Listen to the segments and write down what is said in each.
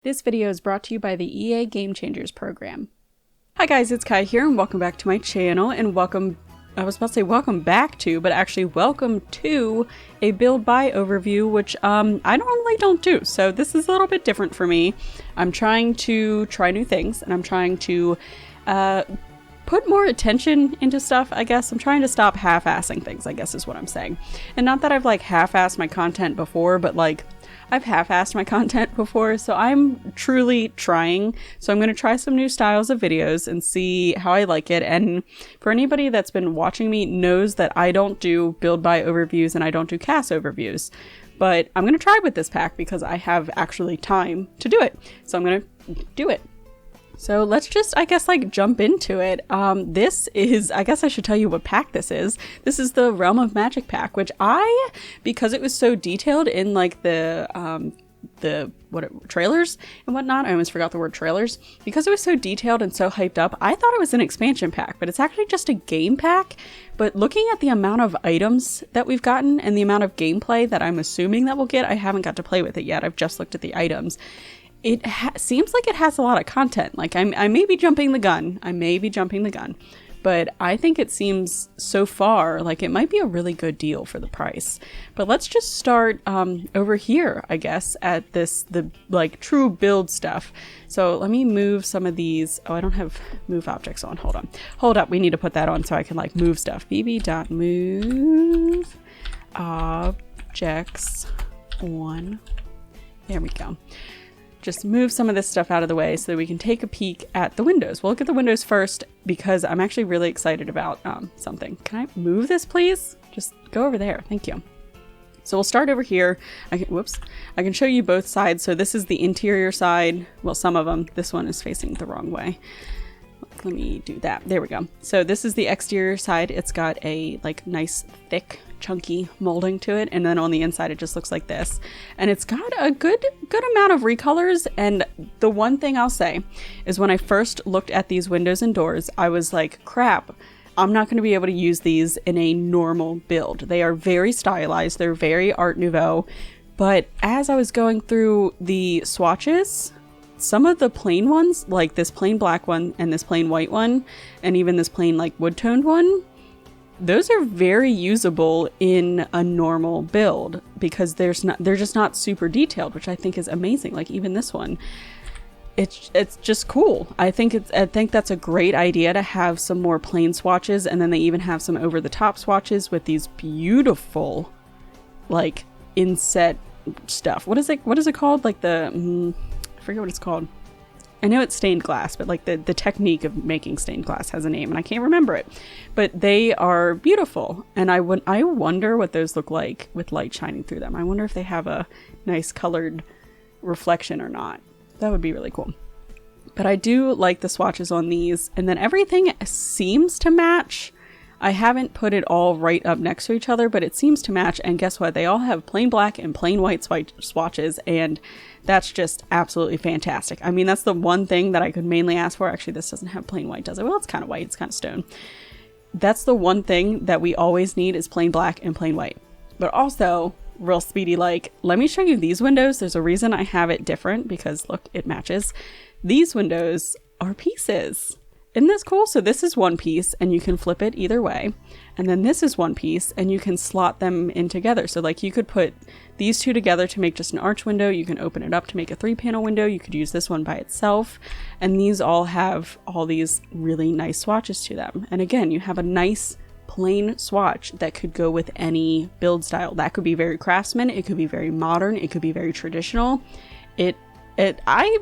This video is brought to you by the EA Game Changers program. Hi guys, it's Kai here and welcome back to my channel and welcome back to, but actually welcome to a build buy overview, which I normally don't do. So this is a little bit different for me. I'm trying to try new things and I'm trying to put more attention into stuff, I guess. I'm trying to stop half-assing things, I guess is what I'm saying. And not that I've like half-assed my content before, but like I've half-assed my content before, so I'm truly trying. So I'm going to try some new styles of videos and see how I like it. And for anybody that's been watching me knows that I don't do build buy overviews and I don't do cast overviews. But I'm going to try with this pack because I have actually time to do it. So I'm going to do it. So let's just, I guess, like jump into it. This is, I guess I should tell you what pack this is. This is the Realm of Magic pack, which because it was so detailed in like the trailers and whatnot, I almost forgot the word trailers. Because it was so detailed and so hyped up, I thought it was an expansion pack, but it's actually just a game pack. But looking at the amount of items that we've gotten and the amount of gameplay that I'm assuming that we'll get, I haven't got to play with it yet. I've just looked at the items. It seems like it has a lot of content. Like I may be jumping the gun. But I think it seems so far like it might be a really good deal for the price. But let's just start over here, I guess, at the like true build stuff. So let me move some of these. Oh, I don't have move objects on. Hold up. We need to put that on so I can like move stuff. bb.move objects on. There we go. Just move some of this stuff out of the way so that we can take a peek at the windows. We'll look at the windows first because I'm actually really excited about something. Can I move this, please? Just go over there. Thank you. So we'll start over here. I can show you both sides. So this is the interior side. Well, some of them. This one is facing the wrong way. Let me do that. There we go. So this is the exterior side. It's got a like nice thick chunky molding to it, and then on the inside it just looks like this, and it's got a good amount of recolors. And the one thing I'll say is when I first looked at these windows and doors, I was like, crap, I'm not going to be able to use these in a normal build. They are very stylized, they're very Art Nouveau, but as I was going through the swatches, some of the plain ones, like this plain black one and this plain white one and even this plain like wood toned one, those are very usable in a normal build because they're just not super detailed, which I think is amazing. Like even this one, it's just cool. I think that's a great idea to have some more plain swatches, and then they even have some over the top swatches with these beautiful like inset stuff. What is it called? Like I forget what it's called. I know it's stained glass, but like the technique of making stained glass has a name and I can't remember it. But they are beautiful. And I wonder what those look like with light shining through them. I wonder if they have a nice colored reflection or not. That would be really cool. But I do like the swatches on these. And then everything seems to match. I haven't put it all right up next to each other, but it seems to match. And guess what? They all have plain black and plain white swatches, and that's just absolutely fantastic. I mean, that's the one thing that I could mainly ask for. Actually, this doesn't have plain white, does it? Well, it's kind of white. It's kind of stone. That's the one thing that we always need is plain black and plain white. But also, real speedy, like, let me show you these windows. There's a reason I have it different because, look, it matches. These windows are pieces. Isn't this cool? So this is one piece and you can flip it either way. And then this is one piece and you can slot them in together. So like you could put these two together to make just an arch window. You can open it up to make a 3-panel window. You could use this one by itself. And these all have all these really nice swatches to them. And again, you have a nice plain swatch that could go with any build style. That could be very craftsman. It could be very modern. It could be very traditional. I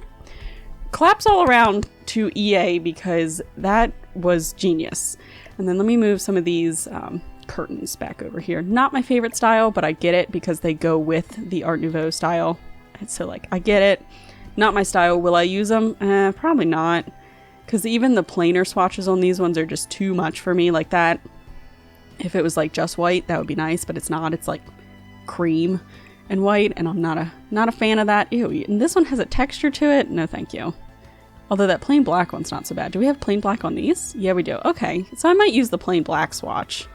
claps all around to EA because that was genius. And then let me move some of these curtains back over here. Not my favorite style, but I get it because they go with the Art Nouveau style. And so like, I get it. Not my style. Will I use them? Probably not. Because even the plainer swatches on these ones are just too much for me like that. If it was like just white, that would be nice, but it's not. It's like cream and white, and I'm not a fan of that. Ew, and this one has a texture to it. No, thank you. Although that plain black one's not so bad. Do we have plain black on these? Yeah, we do. Okay, so I might use the plain black swatch.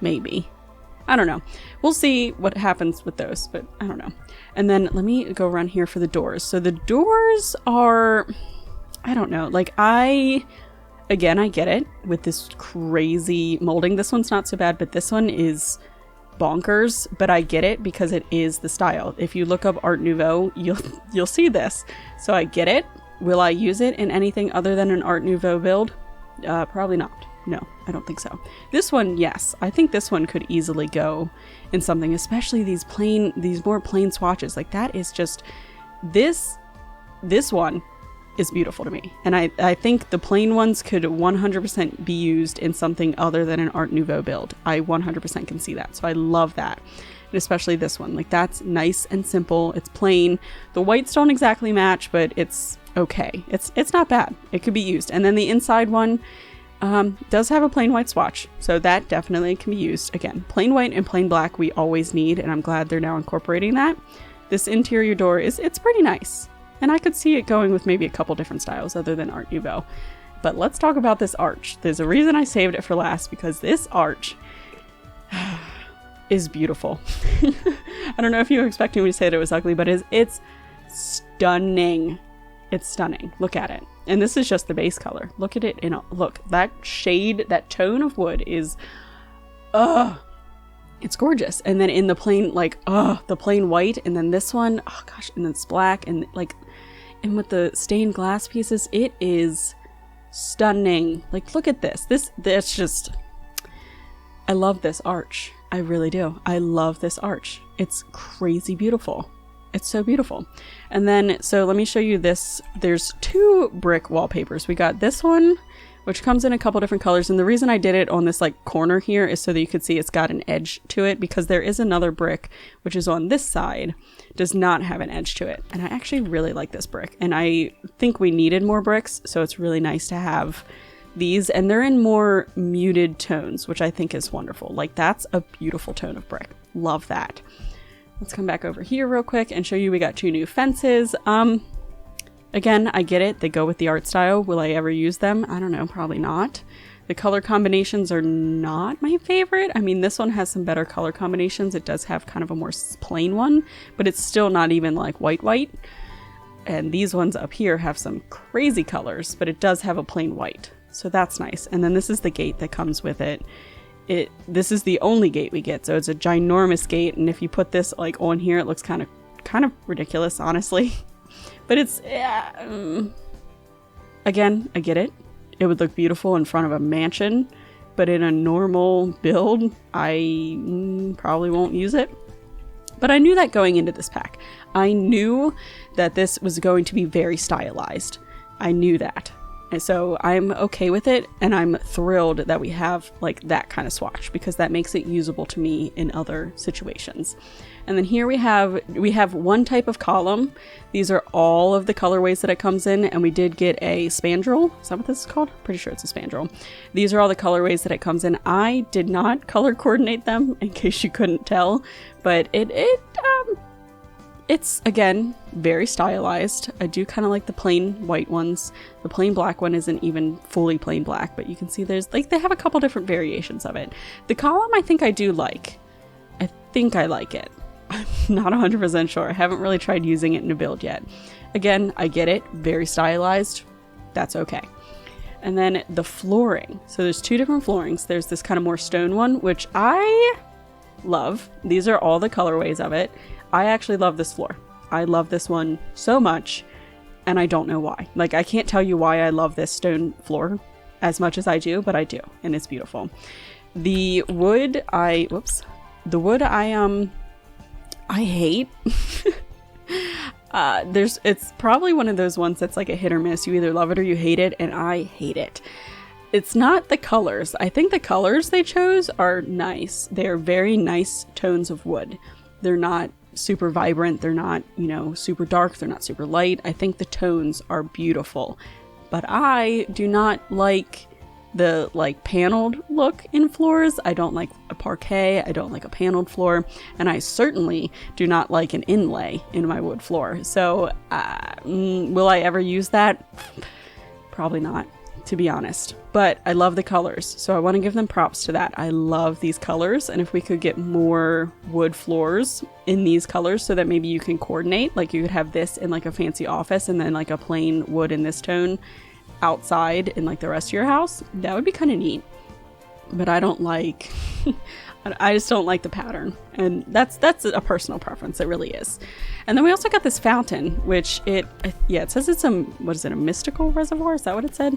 Maybe. I don't know. We'll see what happens with those, but I don't know. And then let me go around here for the doors. So the doors are, I don't know, like again, I get it with this crazy molding. This one's not so bad, but this one is bonkers, but I get it because it is the style. If you look up Art Nouveau, you'll see this. So I get it. Will I use it in anything other than an Art Nouveau build? Probably not. No, I don't think so. This one, yes. I think this one could easily go in something, especially these more plain swatches. Like that is just, this one is beautiful to me. And I think the plain ones could 100% be used in something other than an Art Nouveau build. I 100% can see that. So I love that. And especially this one. Like that's nice and simple. It's plain. The whites don't exactly match, but it's okay. It's not bad. It could be used. And then the inside one does have a plain white swatch. So that definitely can be used. Again, plain white and plain black we always need. And I'm glad they're now incorporating that. This interior door it's pretty nice. And I could see it going with maybe a couple different styles other than Art Nouveau. But let's talk about this arch. There's a reason I saved it for last, because this arch is beautiful. I don't know if you were expecting me to say that it was ugly, but it's stunning. It's stunning. Look at it. And this is just the base color. Look at it. Look, that shade, that tone of wood is, it's gorgeous. And then in the plain, the plain white, and then this one, oh gosh, and then it's black, and and with the stained glass pieces, it is stunning. Like, look at this. That's just, I love this arch. I really do. I love this arch. It's crazy beautiful. It's so beautiful. And then, so let me show you this. There's 2 brick wallpapers. We got this one, which comes in a couple different colors. And the reason I did it on this corner here is so that you could see it's got an edge to it, because there is another brick, which is on this side, does not have an edge to it. And I actually really like this brick. And I think we needed more bricks. So it's really nice to have these, and they're in more muted tones, which I think is wonderful. Like that's a beautiful tone of brick. Love that. Let's come back over here real quick and show you we got 2 new fences. Again, I get it. They go with the art style. Will I ever use them? I don't know. Probably not. The color combinations are not my favorite. I mean, this one has some better color combinations. It does have kind of a more plain one, but it's still not even like white. And these ones up here have some crazy colors, but it does have a plain white. So that's nice. And then this is the gate that comes with it. This is the only gate we get. So it's a ginormous gate. And if you put this on here, it looks kind of ridiculous, honestly. But it's, again, I get it. It would look beautiful in front of a mansion, but in a normal build, I probably won't use it. But I knew that going into this pack. I knew that this was going to be very stylized. I knew that. And so I'm okay with it, and I'm thrilled that we have that kind of swatch, because that makes it usable to me in other situations. And then here we have one type of column. These are all of the colorways that it comes in, and we did get a spandrel. Is that what this is called? Pretty sure it's a spandrel. These are all the colorways that it comes in. I did not color coordinate them, in case you couldn't tell, but it's, again, very stylized. I do kind of like the plain white ones. The plain black one isn't even fully plain black, but you can see there's, they have a couple different variations of it. The column I think I do like. I think I like it. I'm not 100% sure. I haven't really tried using it in a build yet. Again, I get it. Very stylized. That's okay. And then the flooring. So there's 2 different floorings. There's this kind of more stone one, which I love. These are all the colorways of it. I actually love this floor. I love this one so much, and I don't know why. I can't tell you why I love this stone floor as much as I do, but I do, and it's beautiful. The wood I hate. It's probably one of those ones that's like a hit or miss. You either love it or you hate it, and I hate it. It's not the colors. I think the colors they chose are nice. They're very nice tones of wood. They're not super vibrant. They're not, super dark. They're not super light. I think the tones are beautiful, but I do not like the paneled look in floors. I don't like a parquet. I don't like a paneled floor, and I certainly do not like an inlay in my wood floor. So will I ever use that? Probably not. to be honest, but I love the colors, so I want to give them props to that. I love these colors, and if we could get more wood floors in these colors so that maybe you can coordinate, like you could have this in like a fancy office and then like a plain wood in this tone outside in like the rest of your house, that would be kind of neat. But I don't like I just don't like the pattern, and that's a personal preference. It really is. And then we also got this fountain, which it says it's a, what is it, a mystical reservoir? Is that what it said?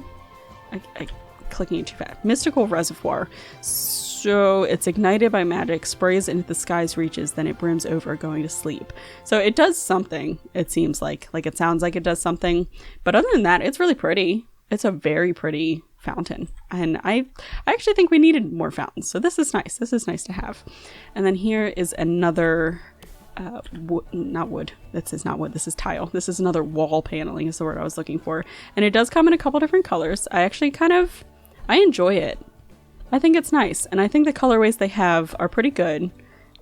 I clicking it too fast. Mystical reservoir. So it's ignited by magic, sprays into the sky's reaches, then it brims over, going to sleep. So it does something, it seems like it sounds like it does something. But other than that, it's really pretty. It's a very pretty fountain. And I actually think we needed more fountains. So this is nice. This is nice to have. And then here is another not wood. This is not wood. This is tile. This is another wall paneling is the word I was looking for. And it does come in a couple different colors. I actually I enjoy it. I think it's nice. And I think the colorways they have are pretty good.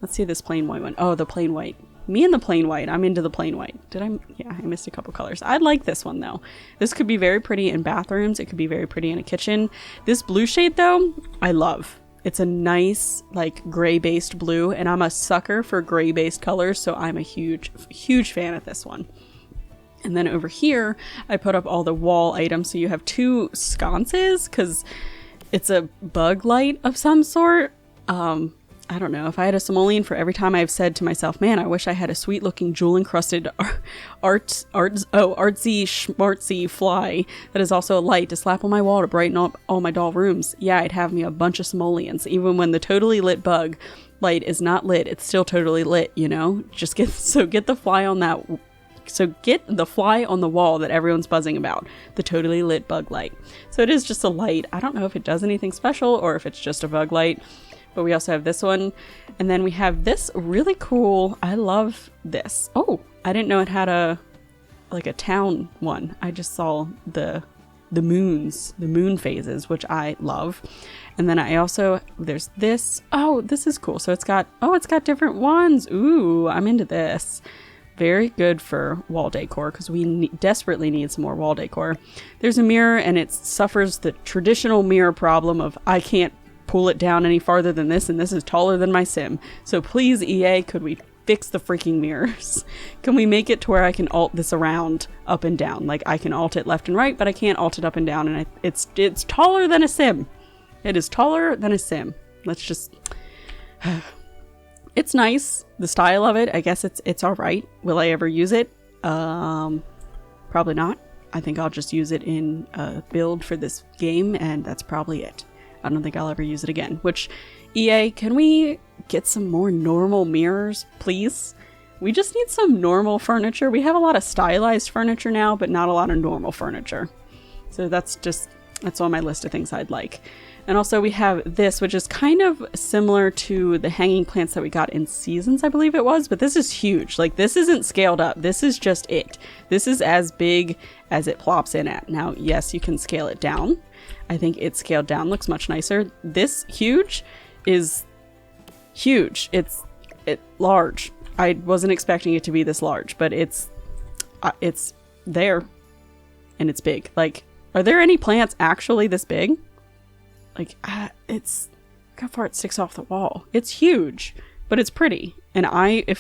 Let's see this plain white one. Oh, the plain white. Me and the plain white. I'm into the plain white. Yeah, I missed a couple colors. I like this one though. This could be very pretty in bathrooms. It could be very pretty in a kitchen. This blue shade though, I love. It's a nice like gray based blue, and I'm a sucker for gray based colors, so I'm a huge fan of this one. And then over here I put up all the wall items, so you have two sconces because it's a bug light of some sort. I don't know, if I had a simoleon for every time I've said to myself, man, I wish I had a sweet looking jewel encrusted artsy schmartsy fly that is also a light to slap on my wall to brighten up all my doll rooms. Yeah, I'd have me a bunch of simoleons. Even when the totally lit bug light is not lit, it's still totally lit, you know? Get the fly on that. So get the fly on the wall that everyone's buzzing about, the totally lit bug light. So it is just a light. I don't know if it does anything special or if it's just a bug light. But we also have this one, and then we have this really cool, I love this. Oh, I didn't know it had a town one. I just saw the moon phases, which I love. And then there's this. Oh, this is cool. So it's got different ones. Ooh, I'm into this. Very good for wall decor because we desperately need some more wall decor. There's a mirror, and it suffers the traditional mirror problem of I can't pull it down any farther than this, and this is taller than my sim. So please, EA, could we fix the freaking mirrors? Can we make it to where I can alt this around up and down? Like I can alt it left and right, but I can't alt it up and down, and it's taller than a sim. It is taller than a sim. Let's just it's nice, the style of it. I guess it's all right. Will I ever use it? Probably not. I think I'll just use it in a build for this game, and that's probably it. I don't think I'll ever use it again. Which, EA, can we get some more normal mirrors, please? We just need some normal furniture. We have a lot of stylized furniture now, but not a lot of normal furniture. So that's on my list of things I'd like. And also we have this, which is kind of similar to the hanging plants that we got in Seasons, I believe it was, but this is huge. Like, this isn't scaled up. This is just it. This is as big as it plops in at. Now, yes, you can scale it down. I think it scaled down looks much nicer. This huge is huge. It's large. I wasn't expecting it to be this large, but it's there, and it's big. Like, are there any plants actually this big? Like, look how far it sticks off the wall. It's huge, but it's pretty. And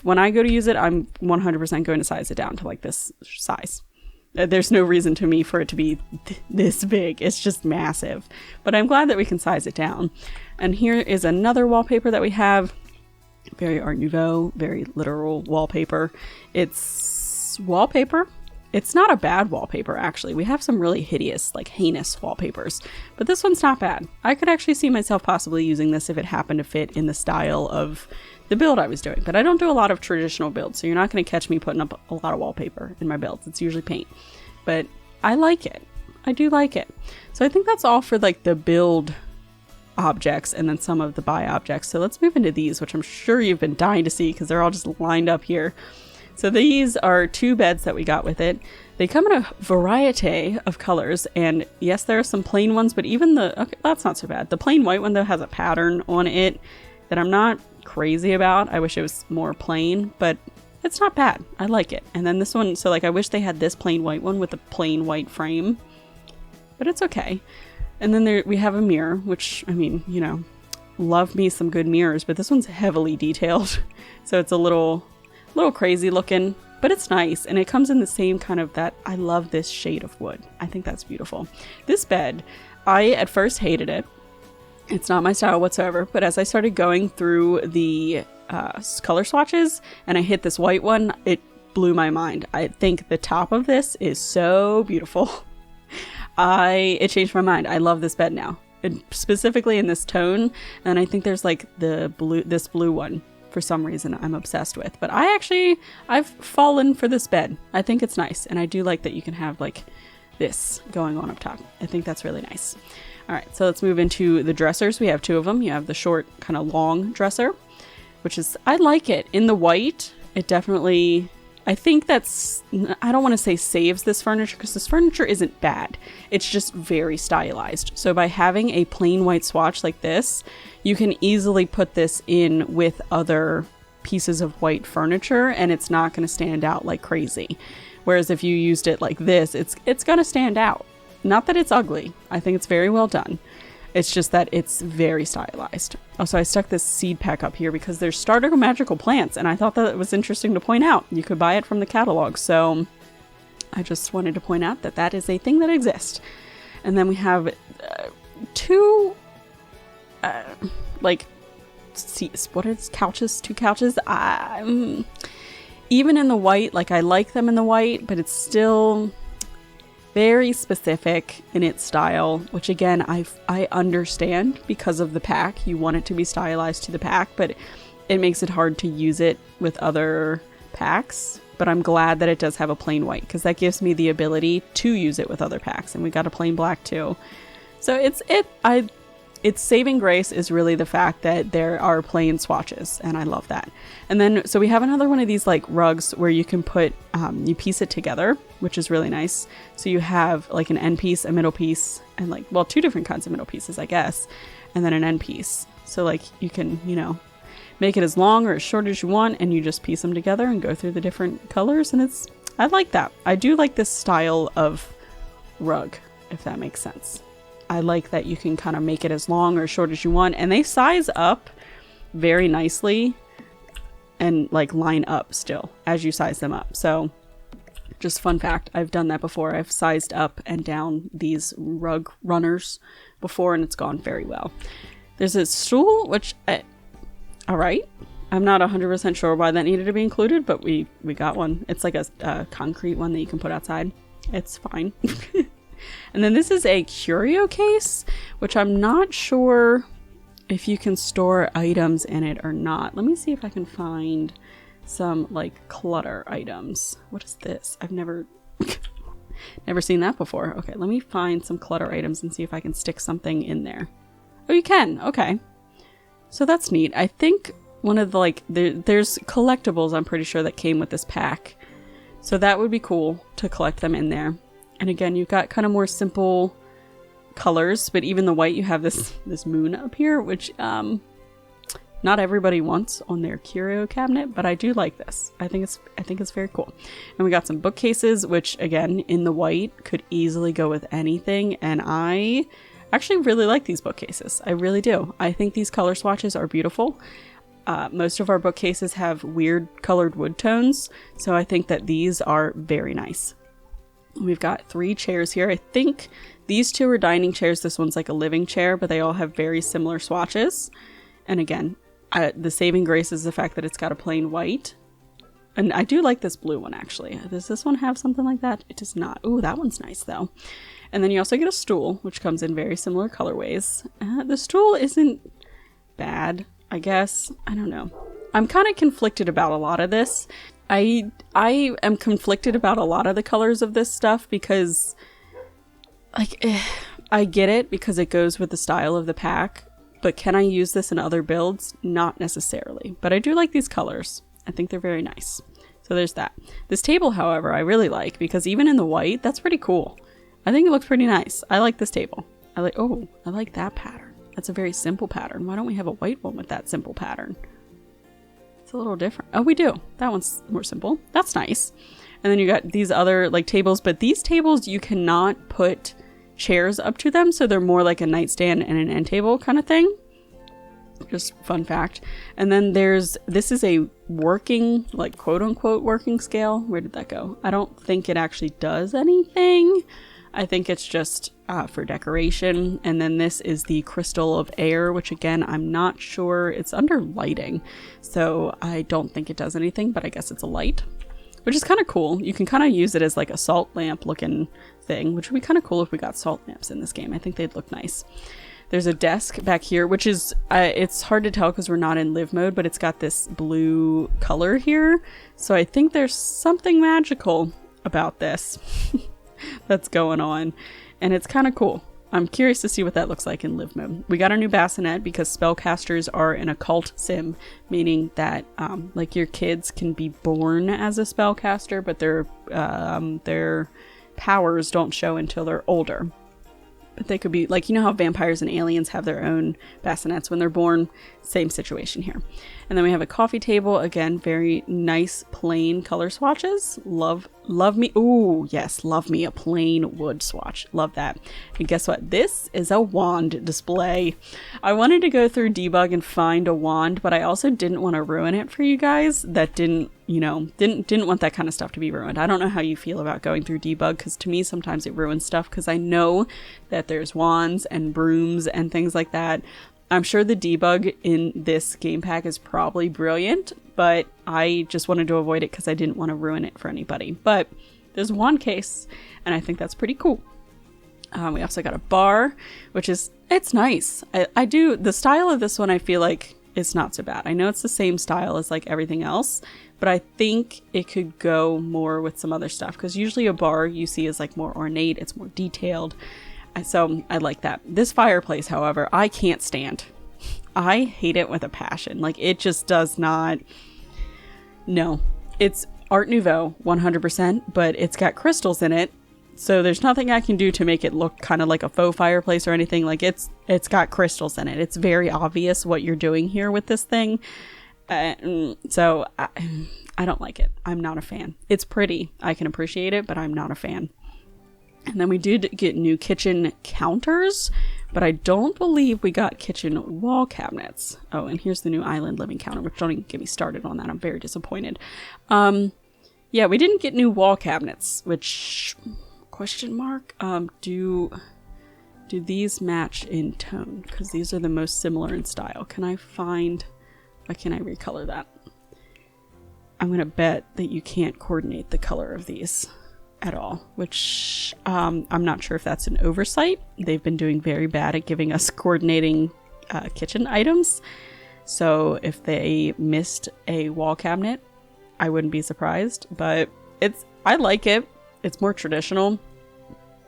when I go to use it, I'm 100% going to size it down to like this size. There's no reason to me for it to be this big. It's just massive. But I'm glad that we can size it down. And here is another wallpaper that we have. Very Art Nouveau, very literal wallpaper. It's wallpaper. It's not a bad wallpaper, actually. We have some really hideous, like heinous wallpapers. But this one's not bad. I could actually see myself possibly using this if it happened to fit in the style of the build I was doing. But I don't do a lot of traditional builds, so you're not going to catch me putting up a lot of wallpaper in my builds. It's usually paint. But I like it. I do like it. So I think that's all for like the build objects and then some of the buy objects. So let's move into these, which I'm sure you've been dying to see because they're all just lined up here. So these are 2 beds that we got with it. They come in a variety of colors, and yes, there are some plain ones, but even okay, that's not so bad. The plain white one though has a pattern on it that I'm not crazy about. I wish it was more plain, but it's not bad. I like it. And then this one, so like I wish they had this plain white one with a plain white frame. but it's okay. And then there we have a mirror, which, I mean, you know, love me some good mirrors, but this one's heavily detailed. So it's a little crazy looking, but it's nice. And it comes in the same kind of that, I love this shade of wood. I think that's beautiful. This bed, I at first hated it. It's not my style whatsoever, but as I started going through the color swatches and I hit this white one, it blew my mind. I think the top of this is so beautiful. It changed my mind. I love this bed now, and specifically in this tone. And I think there's like this blue one for some reason I'm obsessed with. But I've fallen for this bed. I think it's nice, and I do like that you can have like this going on up top. I think that's really nice. All right, so let's move into the dressers. We have 2 of them. You have the short, kind of long dresser, which is, I like it. In the white, it definitely, I think that's, I don't want to say saves this furniture, because this furniture isn't bad. It's just very stylized. So by having a plain white swatch like this, you can easily put this in with other pieces of white furniture, and it's not going to stand out like crazy. Whereas if you used it like this, it's going to stand out. Not that it's ugly. I think it's very well done. It's just that it's very stylized. Also, I stuck this seed pack up here because there's starter magical plants, and I thought that it was interesting to point out. You could buy it from the catalog, so I just wanted to point out that that is a thing that exists. And then we have 2 like seats. What is couches? 2 couches. Even in the white, like I like them in the white, but it's still very specific in its style, which again, I understand because of the pack. You want it to be stylized to the pack, but it makes it hard to use it with other packs. But I'm glad that it does have a plain white, because that gives me the ability to use it with other packs. And we got a plain black too. So its saving grace is really the fact that there are plain swatches, and I love that. And then, so we have another one of these like rugs where you can put, you piece it together, which is really nice. So you have like an end piece, a middle piece, and like, well, 2 different kinds of middle pieces, I guess, and then an end piece. So like you can, you know, make it as long or as short as you want, and you just piece them together and go through the different colors. And I like that. I do like this style of rug, if that makes sense. I like that you can kind of make it as long or as short as you want, and they size up very nicely and like line up still as you size them up. So just fun fact, I've done that before. I've sized up and down these rug runners before, and it's gone very well. There's a stool, which, all right. I'm not 100% sure why that needed to be included, but we got one. It's like a concrete one that you can put outside. It's fine. And then this is a Curio Case, which I'm not sure if you can store items in it or not. Let me see if I can find some like clutter items. What is this? I've never seen that before. Okay, let me find some clutter items and see if I can stick something in there. Oh, you can. Okay. So that's neat. I think one of the there's collectibles, I'm pretty sure, that came with this pack. So that would be cool to collect them in there. And again, you've got kind of more simple colors, but even the white, you have this moon up here, which not everybody wants on their curio cabinet, but I do like this. I think it's very cool. And we got some bookcases, which again, in the white, could easily go with anything. And I actually really like these bookcases. I really do. I think these color swatches are beautiful. Most of our bookcases have weird colored wood tones, so I think that these are very nice. We've got 3 chairs here. I think these 2 are dining chairs. This one's like a living chair, but they all have very similar swatches. And again, the saving grace is the fact that it's got a plain white. And I do like this blue one, actually. Does this one have something like that? It does not. Ooh, that one's nice, though. And then you also get a stool, which comes in very similar colorways. The stool isn't bad, I guess. I don't know. I'm kind of conflicted about a lot of this. I am conflicted about a lot of the colors of this stuff because, like, I get it because it goes with the style of the pack, but can I use this in other builds? Not necessarily, but I do like these colors. I think they're very nice. So there's that. This table, however, I really like because even in the white, that's pretty cool. I think it looks pretty nice. I like this table. I like that pattern. That's a very simple pattern. Why don't we have a white one with that simple pattern? It's a little different. Oh, we do. That one's more simple. That's nice. And then you got these other like tables, but these tables you cannot put chairs up to them, so they're more like a nightstand and an end table kind of thing. Just fun fact. And then this is a working, like quote unquote working scale. Where did that go? I don't think it actually does anything. I think it's just for decoration. And then this is the crystal of air, which again, I'm not sure. It's under lighting, so I don't think it does anything, but I guess it's a light, which is kind of cool. You can kind of use it as like a salt lamp looking thing, which would be kind of cool if we got salt lamps in this game. I think they'd look nice. There's a desk back here, which is, it's hard to tell because we're not in live mode, but it's got this blue color here. So I think there's something magical about this that's going on, and it's kind of cool. I'm curious to see what that looks like in live mode. We got a new bassinet because spellcasters are an occult sim, meaning that like your kids can be born as a spellcaster, but their powers don't show until they're older. But they could be like, you know how vampires and aliens have their own bassinets when they're born? Same situation here. And then we have a coffee table. Again, very nice plain color swatches. Love me. Ooh, yes. Love me a plain wood swatch. Love that. And guess what? This is a wand display. I wanted to go through debug and find a wand, but I also didn't want to ruin it for you guys that didn't want that kind of stuff to be ruined. I don't know how you feel about going through debug, because to me sometimes it ruins stuff, because I know that there's wands and brooms and things like that. I'm sure the debug in this game pack is probably brilliant, but I just wanted to avoid it because I didn't want to ruin it for anybody. But there's a wand case, and I think that's pretty cool. We also got a bar, which is, it's nice. I do, the style of this one I feel like it's not so bad. I know it's the same style as like everything else, but I think it could go more with some other stuff, because usually a bar you see is like more ornate, it's more detailed. So I like that. This fireplace, however, I can't stand. I hate it with a passion. Like, it just does not. No, it's Art Nouveau 100%, but it's got crystals in it. So there's nothing I can do to make it look kind of like a faux fireplace or anything. Like, it's got crystals in it. It's very obvious what you're doing here with this thing. So I don't like it. I'm not a fan. It's pretty. I can appreciate it, but I'm not a fan. And then we did get new kitchen counters, but I don't believe we got kitchen wall cabinets. Oh, and here's the new island living counter, which don't even get me started on that. I'm very disappointed. Yeah, we didn't get new wall cabinets, which, question mark, do these match in tone? Because these are the most similar in style. Can I recolor that? I'm going to bet that you can't coordinate the color of these at all, which I'm not sure if that's an oversight. They've been doing very bad at giving us coordinating kitchen items. So if they missed a wall cabinet, I wouldn't be surprised, but I like it. It's more traditional,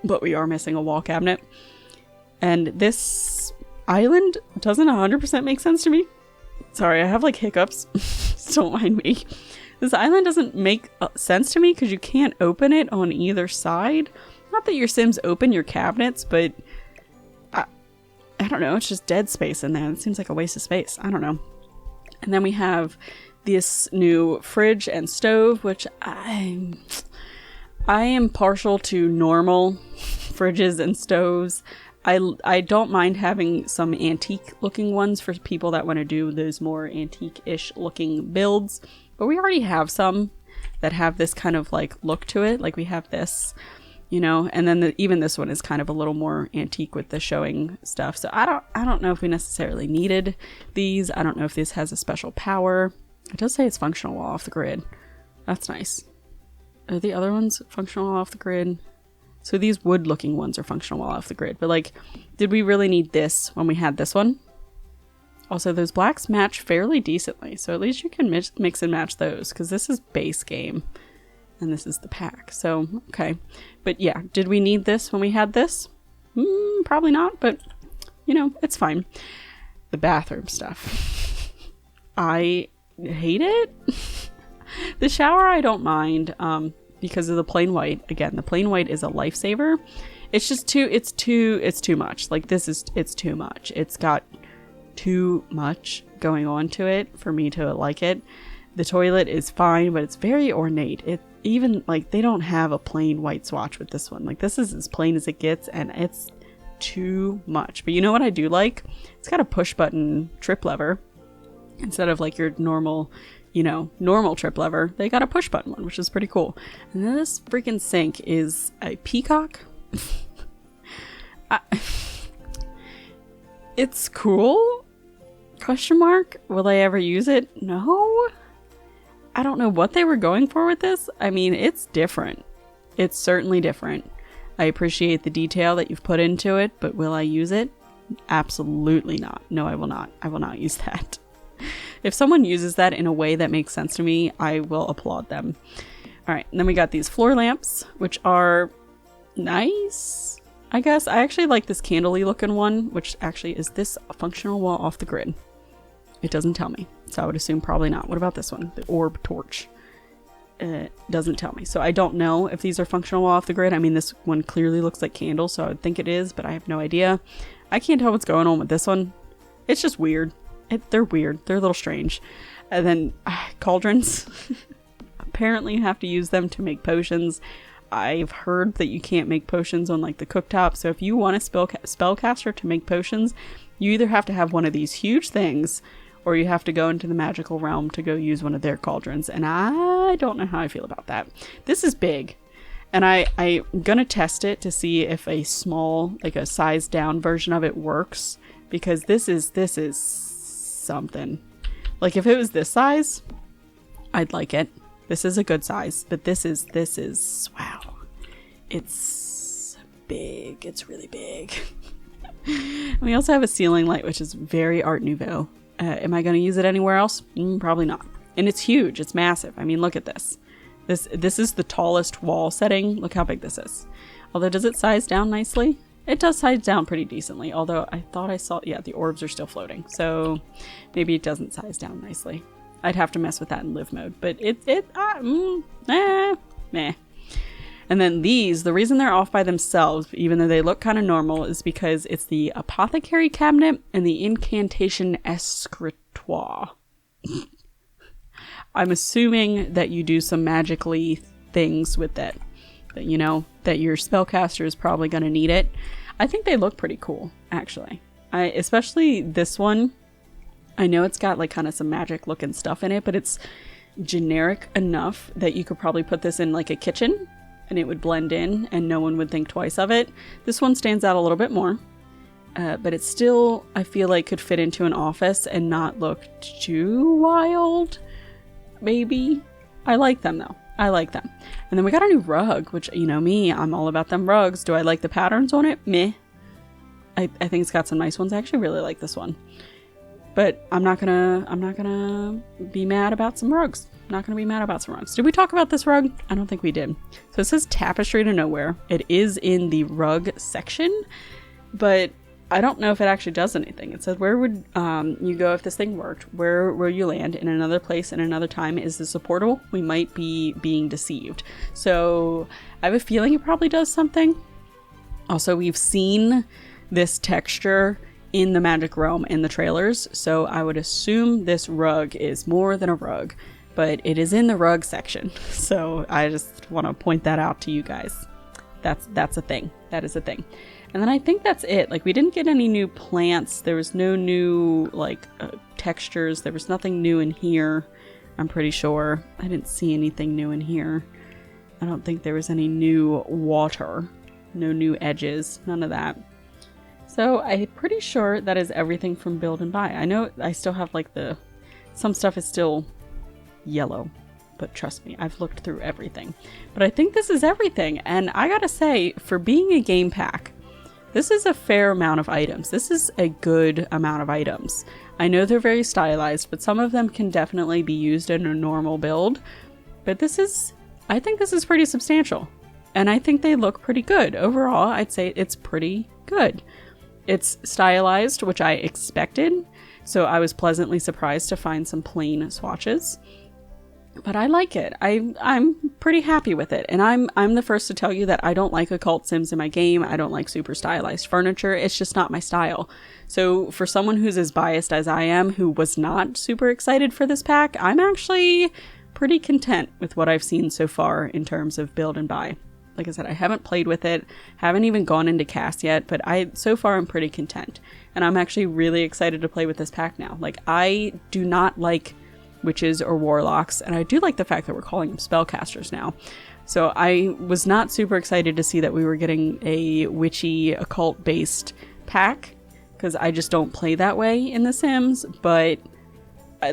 but we are missing a wall cabinet. And this island doesn't 100% make sense to me. Sorry, I have like hiccups. Don't mind me. This island doesn't make sense to me because you can't open it on either side. Not that your Sims open your cabinets, but I don't know. It's just dead space in there. It seems like a waste of space. I don't know. And then we have this new fridge and stove, which I am partial to normal fridges and stoves. I don't mind having some antique looking ones for people that want to do those more antique-ish looking builds. But we already have some that have this kind of like look to it. Like we have this, you know, and then even this one is kind of a little more antique with the showing stuff. So I don't know if we necessarily needed these. I don't know if this has a special power. It does say it's functional while off the grid. That's nice. Are the other ones functional while off the grid? So these wood looking ones are functional while off the grid. But like, did we really need this when we had this one? Also, those blacks match fairly decently, so at least you can mix and match those, because this is base game, and this is the pack, so, okay. But yeah, did we need this when we had this? Probably not, but, you know, it's fine. The bathroom stuff. I hate it. The shower I don't mind, because of the plain white. Again, the plain white is a lifesaver. It's just it's too much. Like, it's too much. It's got too much going on to it for me to like it. The toilet is fine, but it's very ornate. even like they don't have a plain white swatch with this one. Like this is as plain as it gets, and it's too much. But you know what I do like? It's got a push button trip lever instead of like your normal, you know, normal trip lever. They got a push button one, which is pretty cool. And then this freaking sink is a peacock. It's cool. Question mark. Will I ever use it? No. I don't know what they were going for with this. I mean, it's different. It's certainly different. I appreciate the detail that you've put into it, but will I use it? Absolutely not. No, I will not. I will not use that. If someone uses that in a way that makes sense to me, I will applaud them. All right, and then we got these floor lamps, which are nice, I guess. I actually like this candle-y looking one, which actually is this a functional while off the grid? It doesn't tell me, so I would assume probably not. What about this one? The orb torch. Doesn't tell me. So I don't know if these are functional while off the grid. I mean, this one clearly looks like candle, so I would think it is, but I have no idea. I can't tell what's going on with this one. It's just weird. They're weird. They're a little strange. And then cauldrons. Apparently you have to use them to make potions. I've heard that you can't make potions on like the cooktop. So if you want a spellcaster to make potions, you either have to have one of these huge things, or you have to go into the magical realm to go use one of their cauldrons. And I don't know how I feel about that. This is big. And I'm gonna test it to see if a small, like a sized down version of it works. Because this is something. Like if it was this size, I'd like it. This is a good size. But this is, wow. It's big. It's really big. We also have a ceiling light, which is very Art Nouveau. Am I going to use it anywhere else? Probably not. And it's huge. It's massive. I mean, look at this. This is the tallest wall setting. Look how big this is. Although, does it size down nicely? It does size down pretty decently. Although, I thought I saw... Yeah, the orbs are still floating. So, maybe it doesn't size down nicely. I'd have to mess with that in live mode. But meh. And then these, the reason they're off by themselves, even though they look kind of normal, is because it's the apothecary cabinet and the incantation escritoire. I'm assuming that you do some magically things with it. That, you know, that your spellcaster is probably going to need it. I think they look pretty cool, actually. Especially this one. I know it's got like kind of some magic looking stuff in it, but it's generic enough that you could probably put this in like a kitchen and it would blend in and no one would think twice of it. This one stands out a little bit more, but it still, I feel like, could fit into an office and not look too wild. Maybe. I like them though. I like them. And then we got a new rug, which, you know me, I'm all about them rugs. Do I like the patterns on it? Meh. I think it's got some nice ones. I actually really like this one. But I'm not gonna be mad about some rugs. Not gonna be mad about some rugs. Did we talk about this rug? I don't think we did. So it says Tapestry to Nowhere. It is in the rug section, but I don't know if it actually does anything. It says, where would you go if this thing worked? Where will you land? In another place, in another time. Is this supportable? We might be being deceived. So I have a feeling it probably does something. Also, we've seen this texture in the Magic Realm in the trailers, so I would assume this rug is more than a rug, but it is in the rug section. So I just want to point that out to you guys. That's a thing. That is a thing. And then I think that's it. Like, we didn't get any new plants. There was no new like textures. There was nothing new in here. I'm pretty sure. I didn't see anything new in here. I don't think there was any new water. No new edges. None of that. So I'm pretty sure that is everything from Build and Buy. I know I still have like some stuff is still yellow, but trust me, I've looked through everything. But I think this is everything. And I gotta say, for being a game pack, this is a fair amount of items. This is a good amount of items. I know they're very stylized, but some of them can definitely be used in a normal build. But I think this is pretty substantial. And I think they look pretty good. Overall, I'd say it's pretty good. It's stylized, which I expected, so I was pleasantly surprised to find some plain swatches. But I like it. I'm pretty happy with it. And I'm the first to tell you that I don't like occult sims in my game. I don't like super stylized furniture. It's just not my style. So for someone who's as biased as I am, who was not super excited for this pack, I'm actually pretty content with what I've seen so far in terms of build and buy. Like I said, I haven't played with it, haven't even gone into cast yet, but so far I'm pretty content. And I'm actually really excited to play with this pack now. Like, I do not like witches or warlocks, and I do like the fact that we're calling them spellcasters now. So I was not super excited to see that we were getting a witchy occult based pack, because I just don't play that way in The Sims, but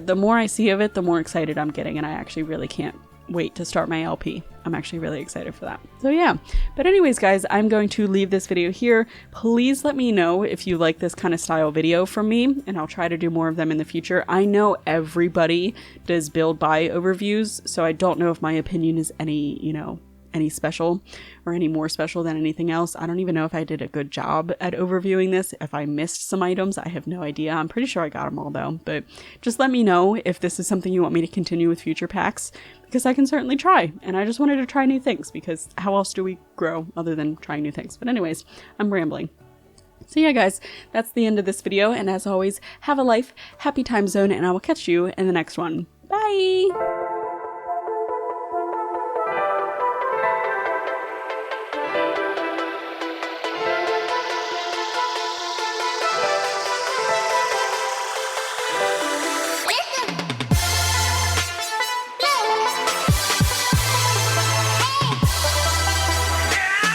the more I see of it, the more excited I'm getting, and I actually really can't wait to start my LP. I'm actually really excited for that. So yeah, but anyways guys, I'm going to leave this video here. Please let me know if you like this kind of style video from me, and I'll try to do more of them in the future. I know everybody does build buy overviews, so I don't know if my opinion is any, you know, any special or any more special than anything else. I don't even know if I did a good job at overviewing this. If I missed some items, I have no idea. I'm pretty sure I got them all though, but just let me know if this is something you want me to continue with future packs, because I can certainly try. And I just wanted to try new things, because how else do we grow other than trying new things? But anyways, I'm rambling. So yeah guys, that's the end of this video, and as always, have a life, happy time zone, and I will catch you in the next one. Bye!